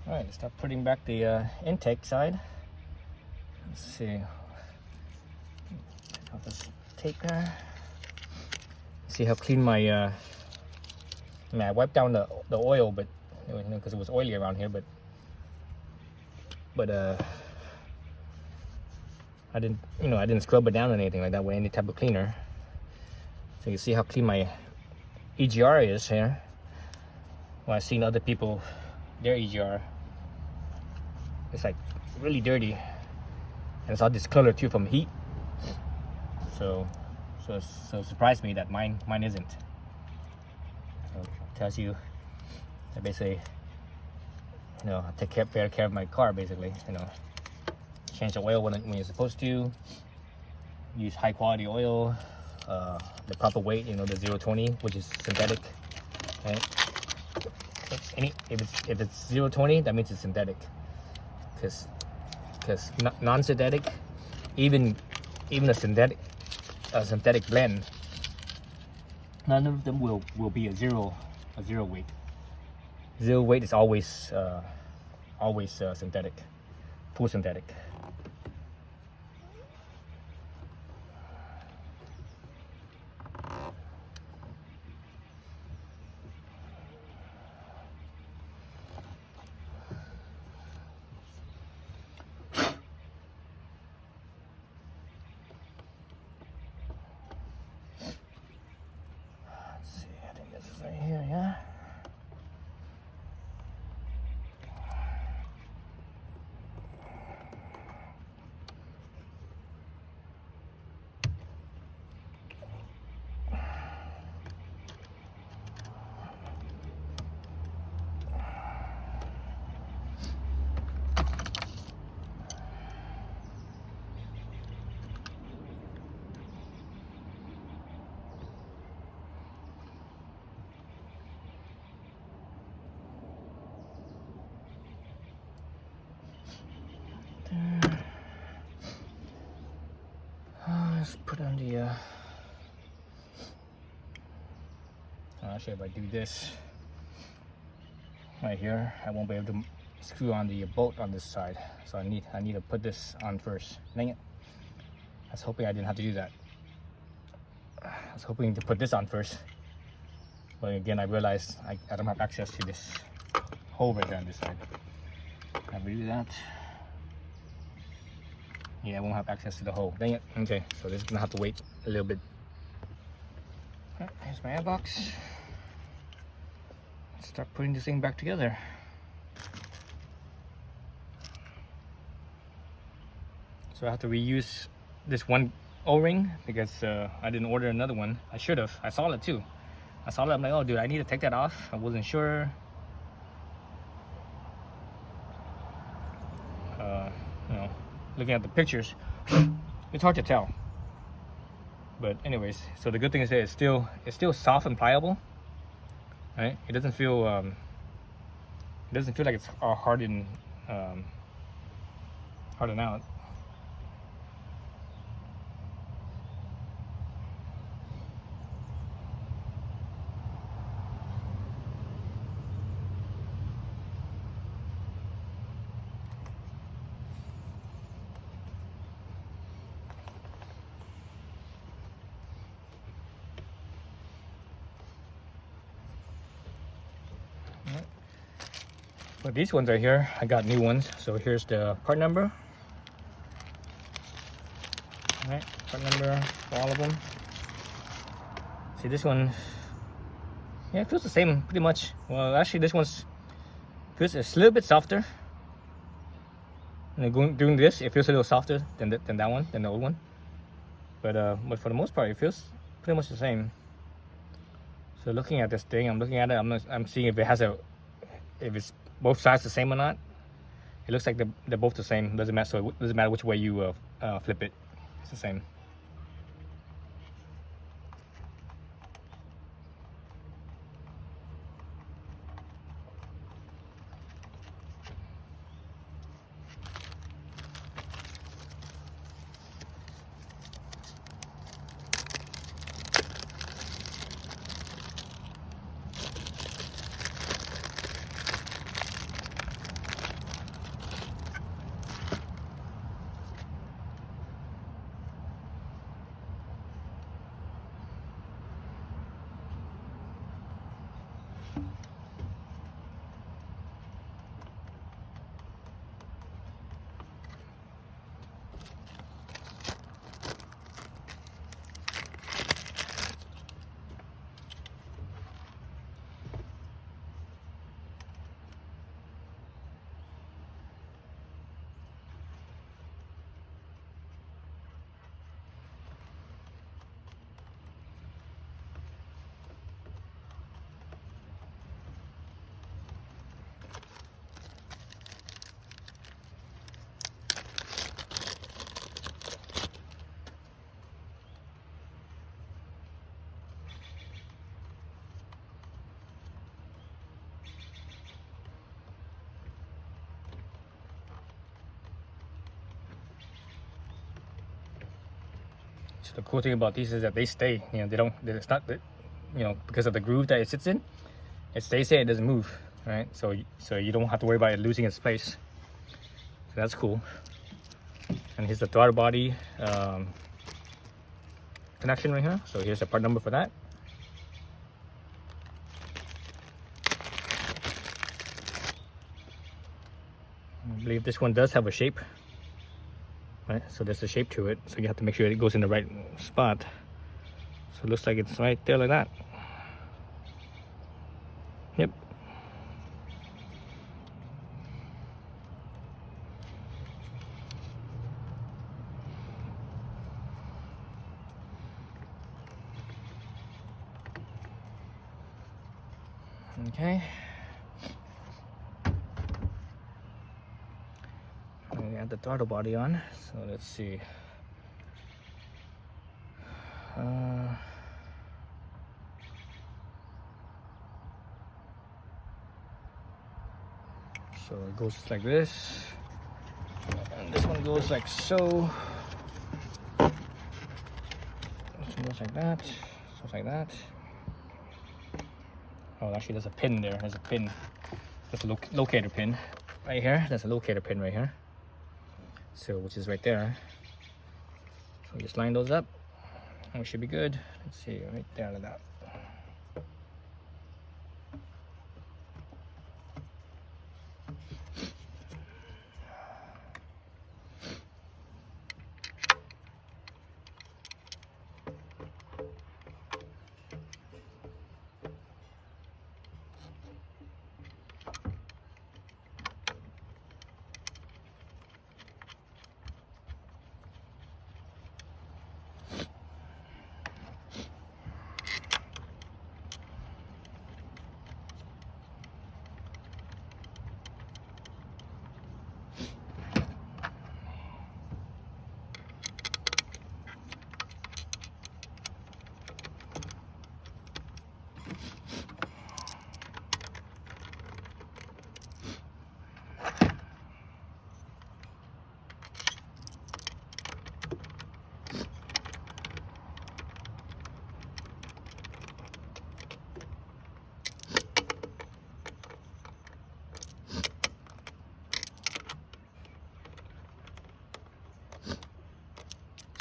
All right, let's start putting back the intake side. Let's see. Take off this tape there. See how clean my. I mean, I wiped down the oil, but because it was oily around here, but I didn't scrub it down or anything like that with any type of cleaner. So you see how clean my EGR is here. Well, I've seen other people, their EGR, it's like really dirty, and it's all discolored too from heat. So it surprised me that mine isn't. So it tells you that basically, I take better care of my car. Basically, change the oil when you're supposed to. Use high quality oil, the proper weight. The 020, which is synthetic. Right? If it's 020, that means it's synthetic. Because non-synthetic, even a synthetic blend, none of them will be a zero weight. Zero weight is always synthetic, full synthetic. Right here, yeah. Let's put on the actually, if I do this right here, I won't be able to screw on the bolt on this side, so I need to put this on first. Dang it, I was hoping I didn't have to do that. I was hoping to put this on first, but again I realized I don't have access to this hole right there on this side. Can we do that? Yeah, I won't have access to the hole. Dang it. Okay, so this is gonna have to wait a little bit. All right, here's my airbox. Let's start putting this thing back together. So I have to reuse this one O-ring because I didn't order another one. I should have. I saw it too. I'm like, oh dude, I need to take that off. I wasn't sure. Looking at the pictures, it's hard to tell. But anyways, so the good thing is that it's still soft and pliable, right? It doesn't feel like it's hardened out. But these ones right here, I got new ones. So here's the part number. All right, part number for all of them. See this one, yeah, it feels the same pretty much. Well, actually this one's feels a little bit softer. And doing this, it feels a little softer than that one, than the old one. But for the most part, it feels pretty much the same. So looking at this thing, I'm looking at it. I'm seeing if it's both sides the same or not. It looks like they're both the same. Doesn't matter. So it doesn't matter which way you flip it. It's the same. So the cool thing about these is that they stay. You know, they don't. It's not that, you know, because of the groove that it sits in, it stays there. It doesn't move, right? So you don't have to worry about it losing its place. So that's cool. And here's the throttle body connection right here. So here's the part number for that. I believe this one does have a shape, right? So there's a shape to it. So you have to make sure it goes in the right spot. So it looks like it's right there like that. Yep. Okay. I got the throttle body on, so let's see. So it goes like this, and this one goes like so. This one goes like that, so like that. Oh, actually, there's a pin there. There's a pin. There's a locator pin right here. There's a locator pin right here. So, which is right there. So we just line those up, and we should be good. Let's see, right there like that.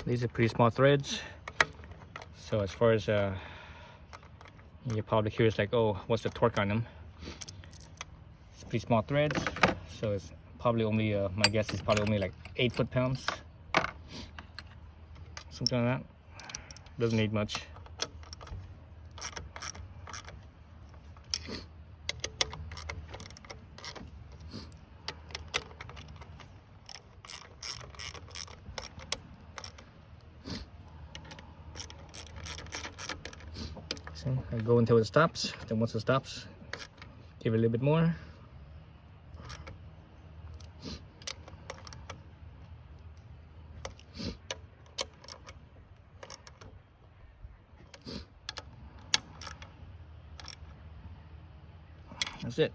These are pretty small threads. So as far as you're probably curious, like, oh, what's the torque on them? It's pretty small threads, so it's probably only my guess is probably only like 8 foot-pounds, something like that. Doesn't need much. I go until it stops. Then once it stops, give it a little bit more. That's it.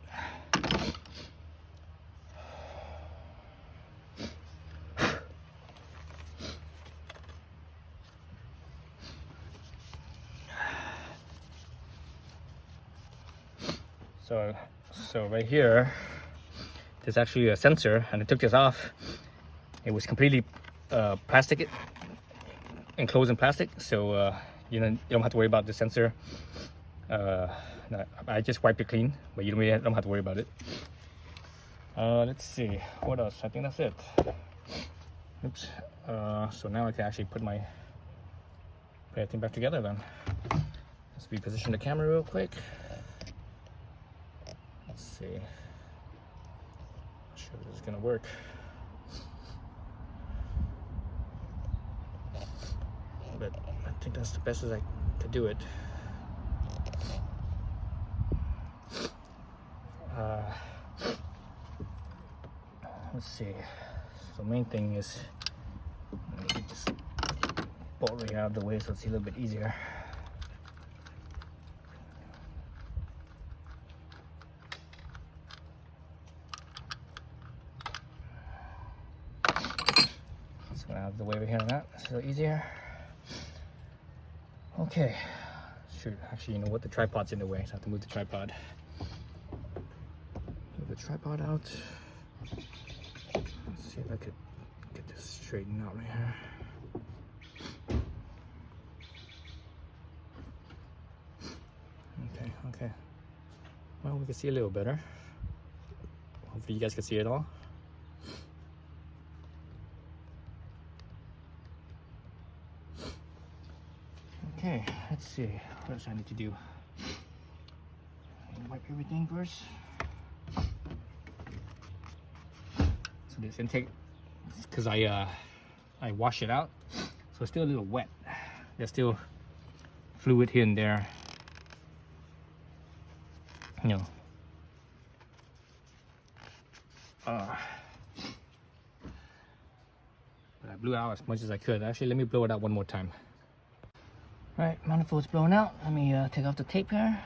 So right here, there's actually a sensor, and I took this off. It was completely plastic, enclosed in plastic, so you don't have to worry about the sensor. I just wiped it clean, but you don't have to worry about it. Let's see, what else? I think that's it. Oops. So now I can actually put everything back together then. Let's reposition the camera real quick. Let's see. Not sure if this is gonna work. But I think that's the best as I could do it. Let's see. So the main thing is, let me get this bolt right out of the way so it's a little bit easier. So out of the way over here, and that it's a little easier. Okay, sure. Actually, you know what? The tripod's in the way, so I have to move the tripod. Move the tripod out. Let's see if I could get this straightened out right here. Okay. Well, we can see a little better. Hopefully you guys can see it all. Okay, let's see. What else I need to do? Wipe everything first. So this intake, because I wash it out, so it's still a little wet. There's still fluid here and there. You know. But I blew out as much as I could. Actually, let me blow it out one more time. All right, manifold's blown out. Let me take off the tape here.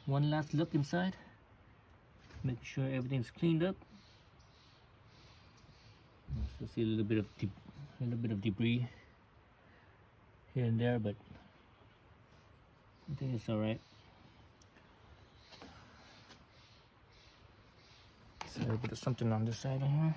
One last look inside, make sure everything's cleaned up. So see a little bit of debris here and there, but I think it's all right. So a little bit of something on this side here.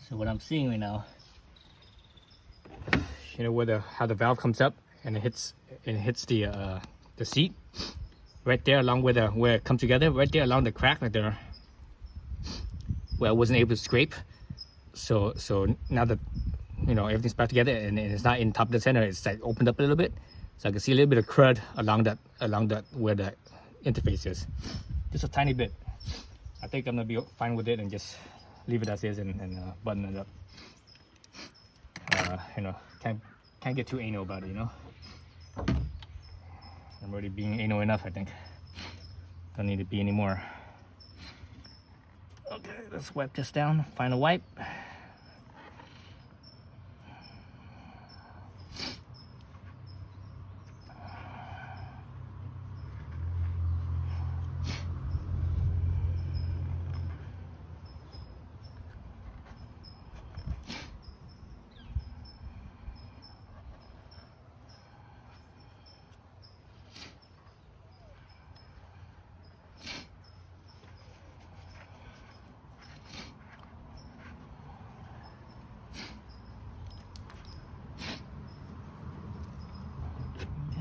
So what I'm seeing right now you know, where how the valve comes up and it hits the seat right there, along where it comes together, right there along the crack right there, where I wasn't able to scrape. So now that, you know, everything's back together and it's not in top of the center, it's like opened up a little bit, so I can see a little bit of crud along that where the interface is, just a tiny bit. I think I'm gonna be fine with it and just leave it as is and button it up. You know, can't get too anal about it, you know. I'm already being anal enough, I think. Don't need to be anymore. Okay, let's wipe this down. Final wipe.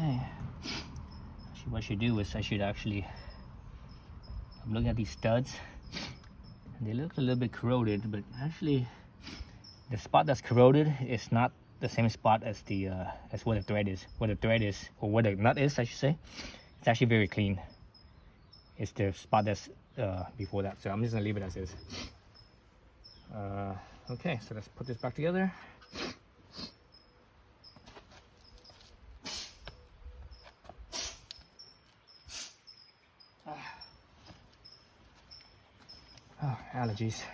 Okay. Actually, what I should do is I'm looking at these studs, and they look a little bit corroded, but actually the spot that's corroded is not the same spot as as where the thread is. Where the thread is, or where the nut is, I should say, it's actually very clean. It's the spot that's before that. So I'm just gonna leave it as is. Okay, so let's put this back together. Oh, allergies.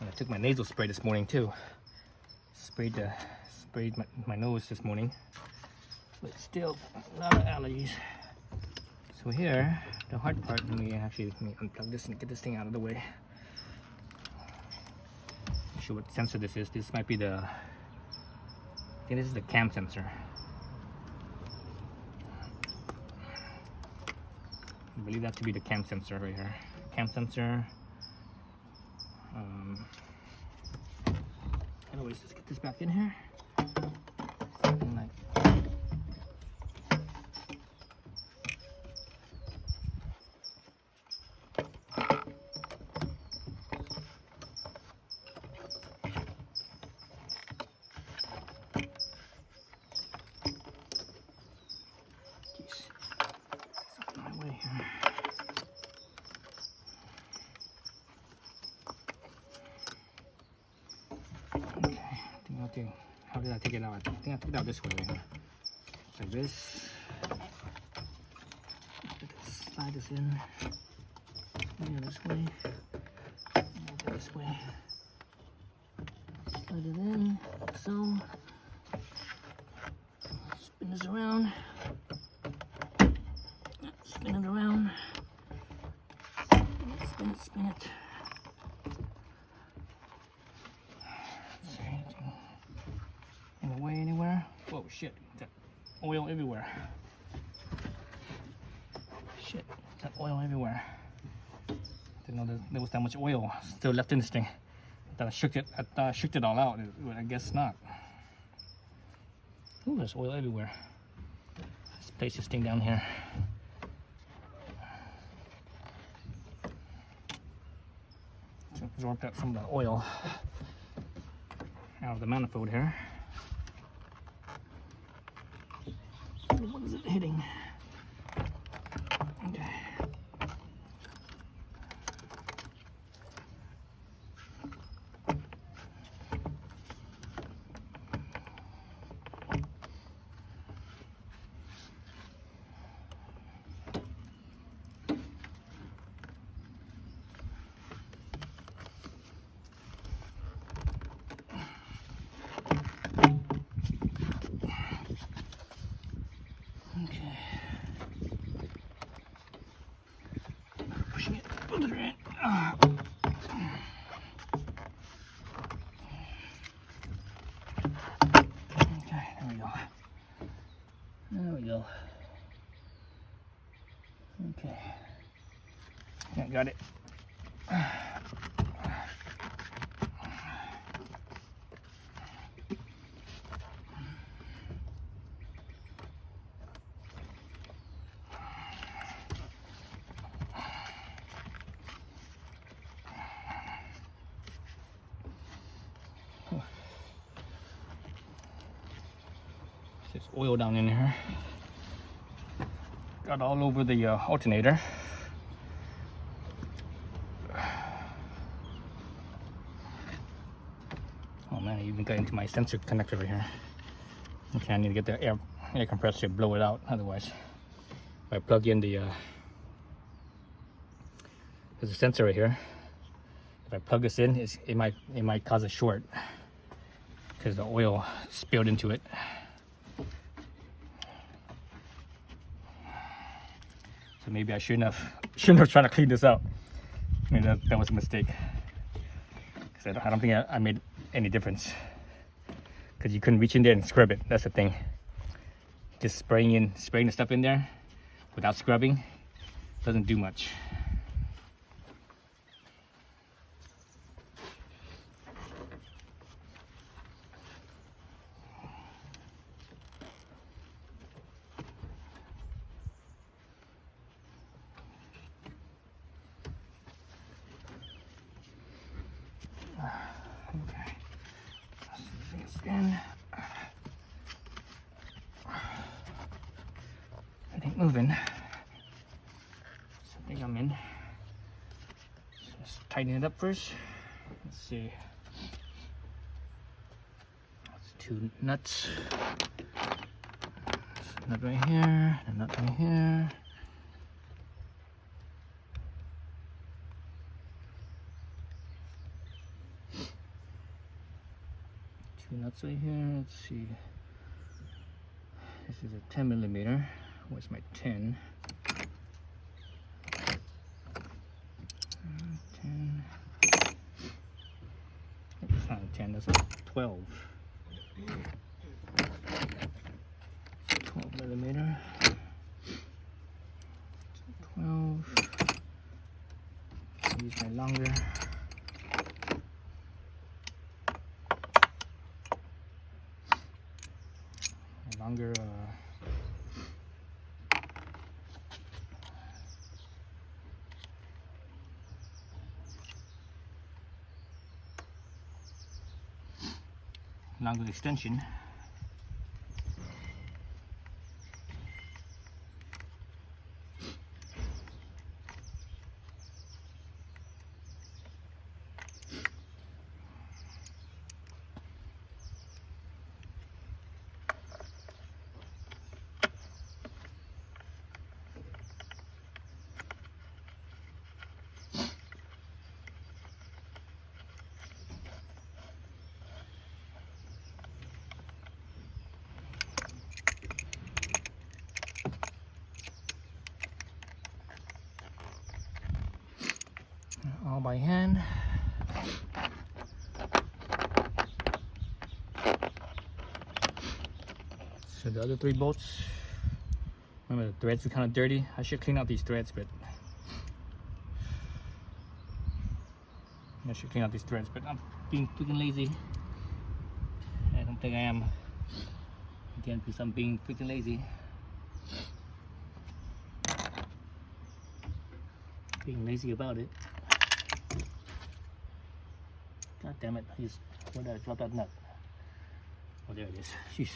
And I took my nasal spray this morning too. Sprayed my nose this morning, but still a lot of allergies. So here, the hard part, let me unplug this and get this thing out of the way. Not sure what sensor this is. This might be I think this is the cam sensor. I believe that to be the cam sensor right here. Cam sensor. Anyways, let's get this back in here. Something like how did I take it out? I think I took it out this way, right? Like this. Slide this in. Yeah, this way. This way. Slide it in, like so. Spin this around. Spin it around. Spin it. In the way anywhere? Whoa, shit. That oil everywhere. Shit, that oil everywhere. Didn't know there was that much oil still left in this thing. I thought I shook it all out, but I guess not. Ooh, there's oil everywhere. Let's place this thing down here. So absorb out some of the oil out of the manifold here. What is it hitting? Okay. Pushing it further in. Okay, there we go. There we go. Okay. Yeah, got it. There's oil down in here. Got all over the alternator. Oh man, I even got into my sensor connector over here. Okay, I need to get the air compressor to blow it out. Otherwise, if I plug in the there's a sensor right here. If I plug this in, it might cause a short because the oil spilled into it. So maybe I shouldn't have tried to clean this out. Maybe that was a mistake. Because I don't think I made any difference. Because you couldn't reach in there and scrub it. That's the thing. Just spraying the stuff in there without scrubbing doesn't do much. Okay. In. It ain't moving. So I think I'm in. Let's tighten it up first. Let's see. That's 2 nuts. There's a nut right here, a nut right here. Nuts right here. Let's see. This is a 10 millimeter. Where's my 10? 10. It's not a 10. That's a 12. 12 millimeter. 12. Use my longer. Longer extension. All by hand. So the other 3 bolts, remember the threads are kind of dirty. I should clean out these threads, but I'm being freaking lazy. I don't think I am. Again, because I'm being freaking lazy. Being lazy about it. God damn it, where did I drop that nut? Oh, there it is. Jeez.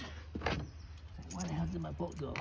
Where the hell did my bolt go?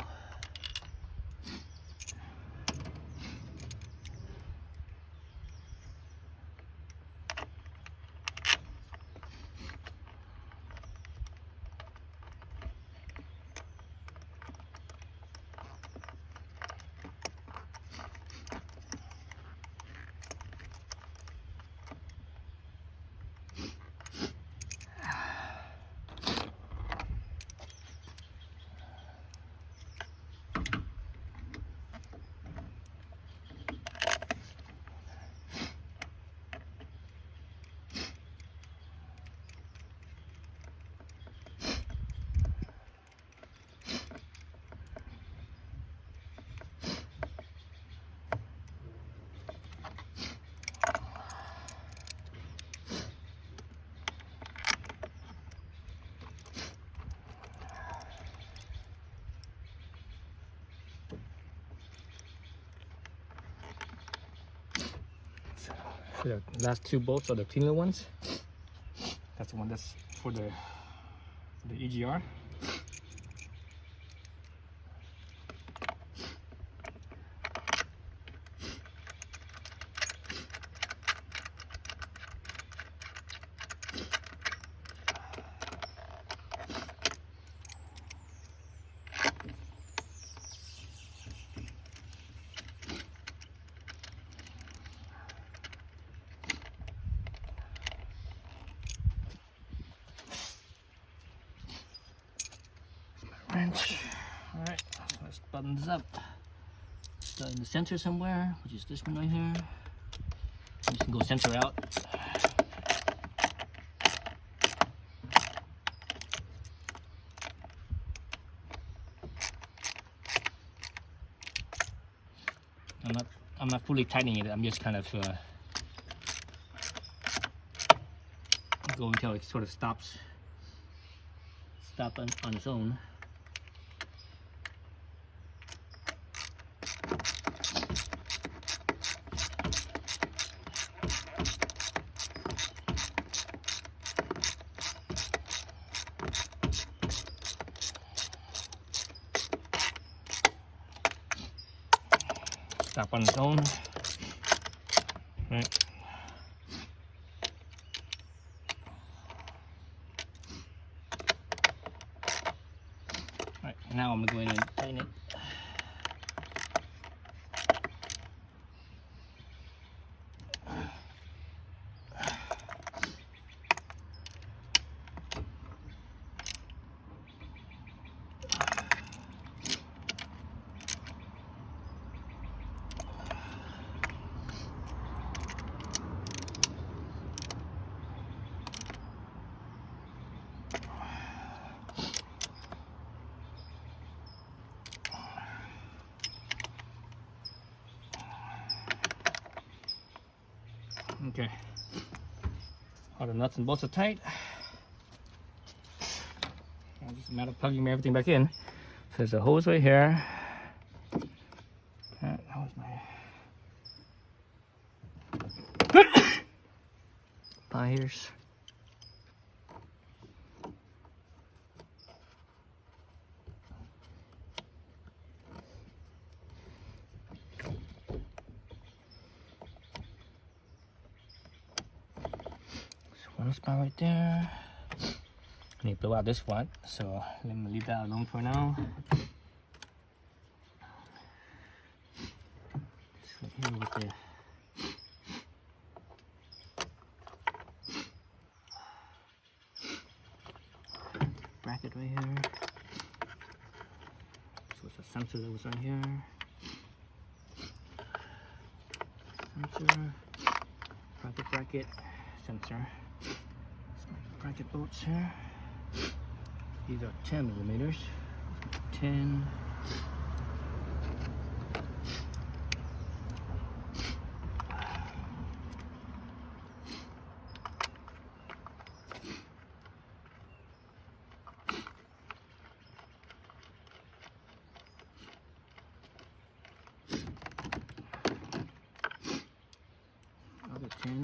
The last 2 bolts are the cleaner ones. That's the one that's for the EGR. buttons up. Start in the center somewhere, which is this one right here. You can go center out. I'm not fully tightening it. I'm just kind of go until it sort of stops on its own. Stop on its own. Right. Right, now I'm going to go in and tighten it. Okay, all the nuts and bolts are tight. Now just a matter of plugging everything back in. So there's a hose right here. That was my pliers. One spot right there. I need to blow out this one, so let me leave that alone for now. This right here with the bracket right here. So it's a sensor that was right here. Sensor, bracket, sensor. Bracket bolts here. These are 10 millimeters. 10. Another 10.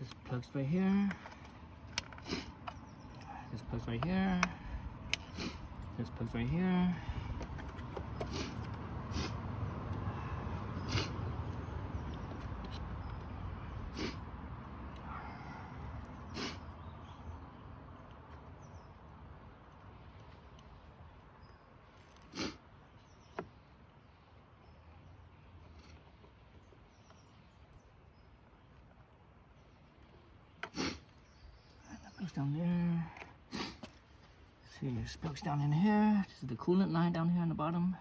This plugs right here. This plugs right here. This plugs right here. Down there. See, there's plugs down in here. This is the coolant line down here on the bottom.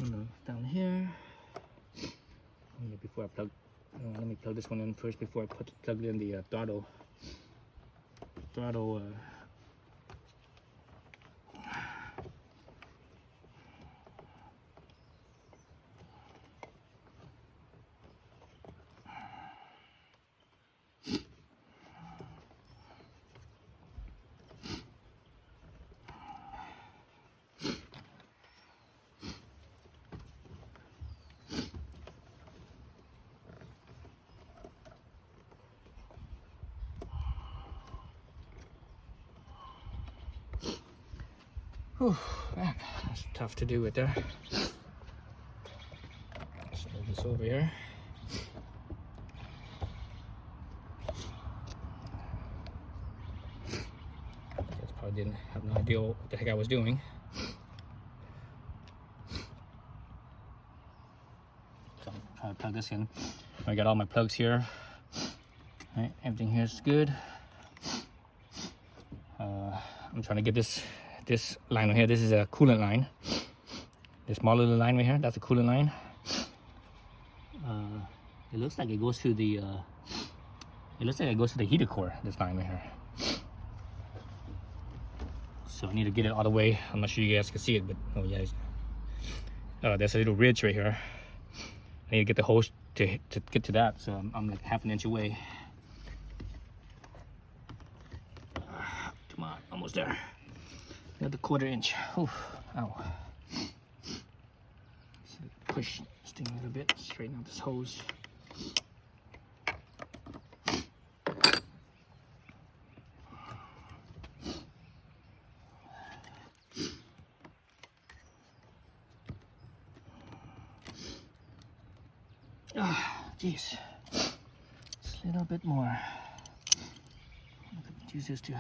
one down here. Yeah, before I plug, let me plug this one in first before I plug in the throttle. Whew, man, that's tough to do right there. Let's move this over here. Guys probably didn't have no idea what the heck I was doing. So I'm trying to plug this in. I got all my plugs here. All right, everything here is good. I'm trying to get this line right here. This is a coolant line. This small little line right here, that's a coolant line. It looks like it goes to the heater core, this line right here. So I need to get it all the way. I'm not sure you guys can see it, but oh yeah, there's a little ridge right here. I need to get the hose to get to that, so I'm like half an inch away. Come on, almost there. Another quarter inch. Oof, ow. So push this thing a little bit, straighten out this hose. Ah, jeez. Just a little bit more. I could use this to.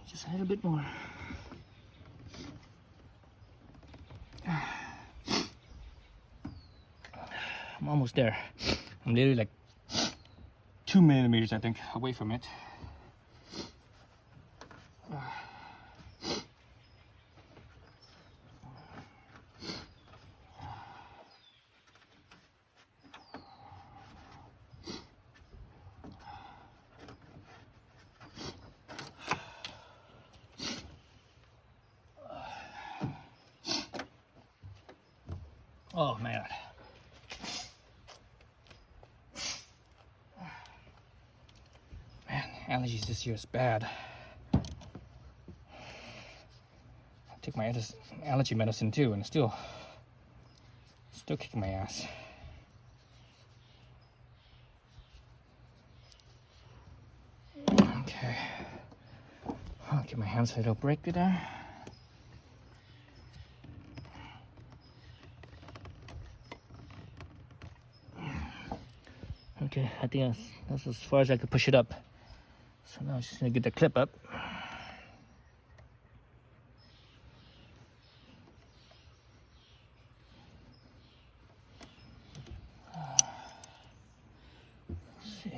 Just a little bit more. I'm almost there. I'm literally like 2 millimeters, I think, away from it. Oh man. Man, allergies this year is bad. I took my allergy medicine too, and still kicking my ass. Okay. I'll get my hands a little break there. Okay, I think that's as far as I could push it up. So now I'm just gonna get the clip up. Let's see.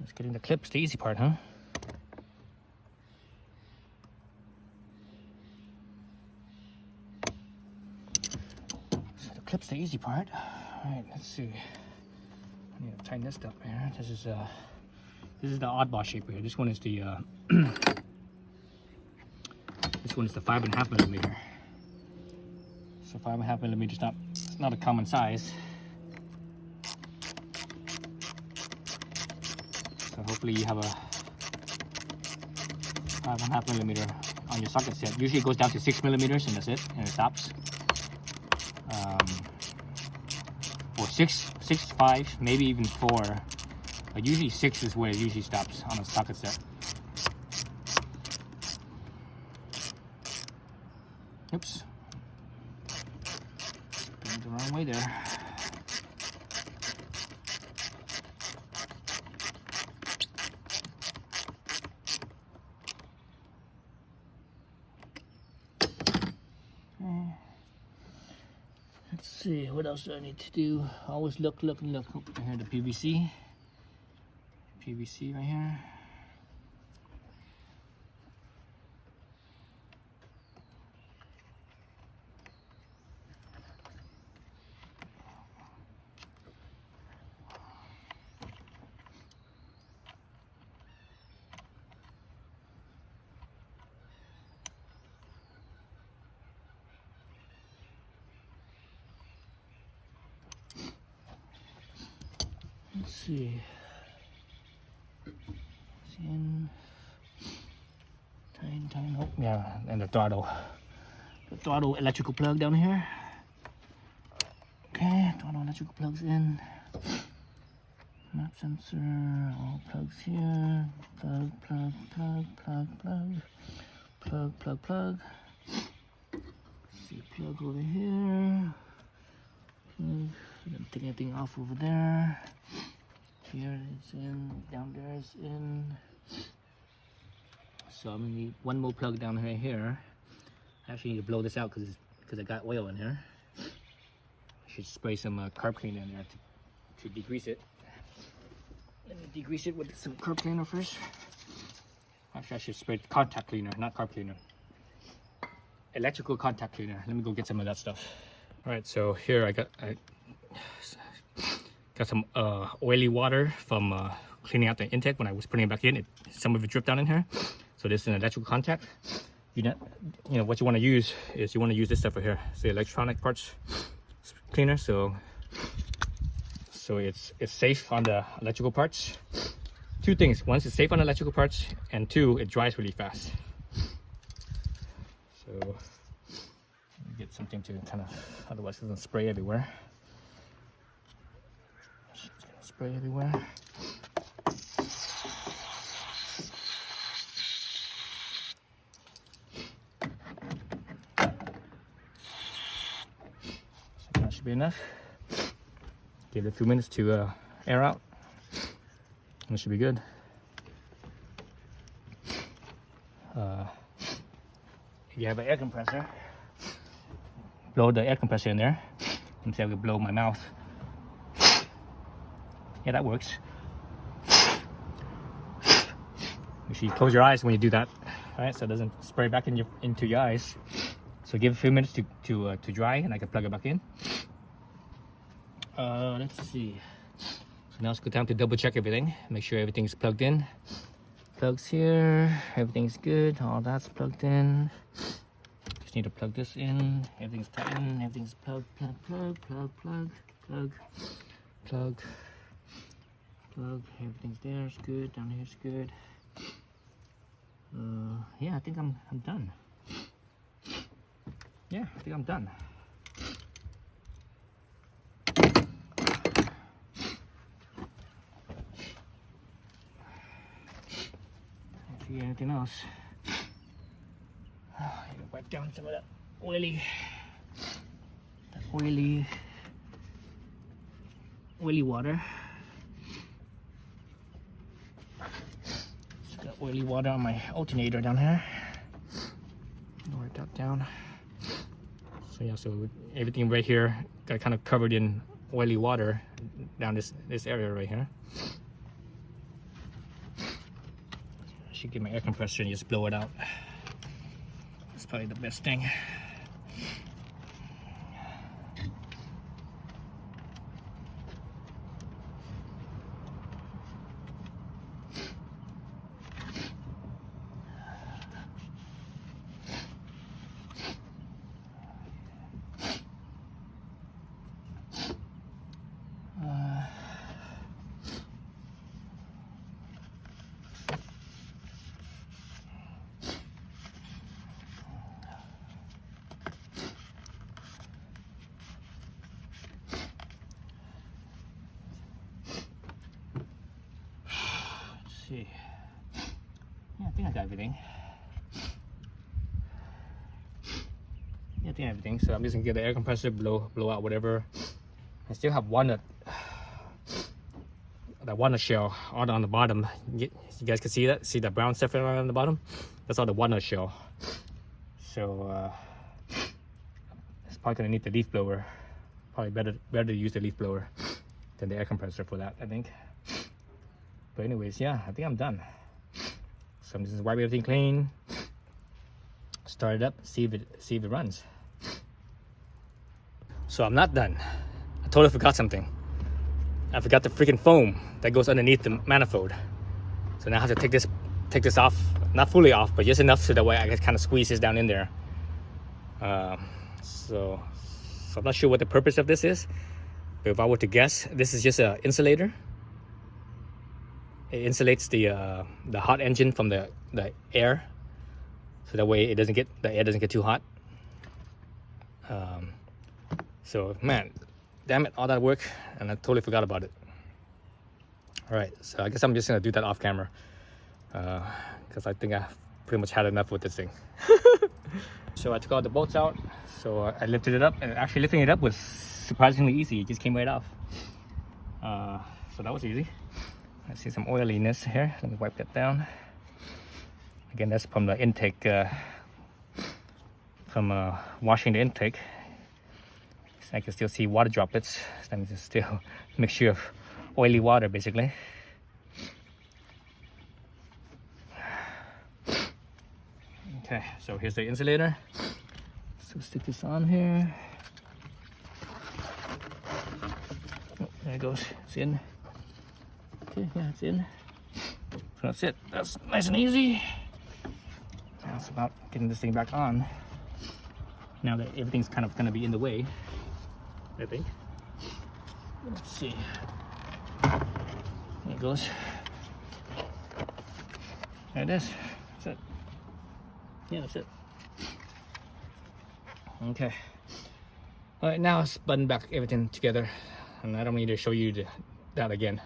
Just getting the clips, the easy part, huh? So the clip's the easy part. All right, let's see. I need to tighten this up here. This is the oddball shape here. This one is the this one is the 5.5 millimeter. So 5.5 millimeters it's not a common size. So hopefully you have a 5.5 millimeter on your socket set. Usually it goes down to 6 millimeters and that's it, and it stops. Or 6, 5, maybe even 4. But usually 6 is where it usually stops on a socket set. Oops. Going the wrong way there. Let's see, what else do I need to do? Always look. Oh, here, the PVC. PVC right here. Let's see. In tighten. Oh, yeah, and the throttle electrical plug down here. Okay, throttle electrical plugs in. Map sensor, all plugs here. Plug. See, plug over here. Didn't take anything off over there. Here it's in, down there it's in. So I'm gonna need one more plug down right here. I actually need to blow this out because I got oil in here. I should spray some carb cleaner in there to degrease it. Let me degrease it with some carb cleaner first. Actually, I should spray contact cleaner, not carb cleaner. Electrical contact cleaner. Let me go get some of that stuff. All right, so here I got some oily water from cleaning out the intake when I was putting it back in. Some of it dripped down in here. So this is an electrical contact. You know what you want to use is you want to use this stuff right here. It's the electronic parts cleaner. So it's safe on the electrical parts. Two things: one, it's safe on electrical parts, and two, it dries really fast. So let me get something to kind of, otherwise it's gonna spray everywhere. Spray everywhere. So that should be enough. Give it a few minutes to air out. That should be good. If you have an air compressor, blow the air compressor in there. Instead of blow my mouth. Yeah, that works. Make sure you close your eyes when you do that, right? So it doesn't spray back into your eyes. So give it a few minutes to dry, and I can plug it back in. Let's see. So now it's good time to double check everything. Make sure everything's plugged in. Plugs here. Everything's good. All that's plugged in. Just need to plug this in. Everything's tightened. Everything's plug. Everything's there, it's good, down here it's good. Yeah, I think I'm done. Yeah, I think I'm done. Don't see anything else. I gotta wipe down some of that oily water. Got oily water on my alternator down here. Lower that down. So yeah, so everything right here got kind of covered in oily water down this area right here. I should get my air compressor and just blow it out. That's probably the best thing. See. Yeah, I think I got everything. I think everything. So I'm just gonna get the air compressor, blow out whatever. I still have walnut, that walnut shell on the bottom. You guys can see that? See the brown stuff on the bottom? That's all the walnut shell. So it's probably gonna need the leaf blower. Probably better to use the leaf blower than the air compressor for that, I think. But anyways, yeah, I think I'm done. So I'm just wipe everything clean, start it up, see if it runs. So I'm not done. I totally forgot something. I forgot the freaking foam that goes underneath the manifold. So now I have to take this off, not fully off, but just enough so that way I can kind of squeeze this down in there. So I'm not sure what the purpose of this is, but if I were to guess, this is just an insulator. It insulates the hot engine from the air, so that way the air doesn't get too hot. So man, damn it, all that work and I totally forgot about it. All right, so I guess I'm just gonna do that off camera because I think I pretty much had enough with this thing. So I took all the bolts out, so I lifted it up, and actually lifting it up was surprisingly easy. It just came right off. So that was easy. I see some oiliness here. Let me wipe that down. Again, that's from the intake, from washing the intake. So I can still see water droplets. So that means it's still a mixture of oily water, basically. Okay, so here's the insulator. So stick this on here. Oh, there it goes. It's in. Okay, yeah, it's in. So that's it. That's nice and easy. Now it's about getting this thing back on. Now that everything's kind of going to be in the way, I think. Let's see. There it goes. There it is. That's it. Yeah, that's it. Okay. All right, now let's button back everything together. And I don't need to show you that again.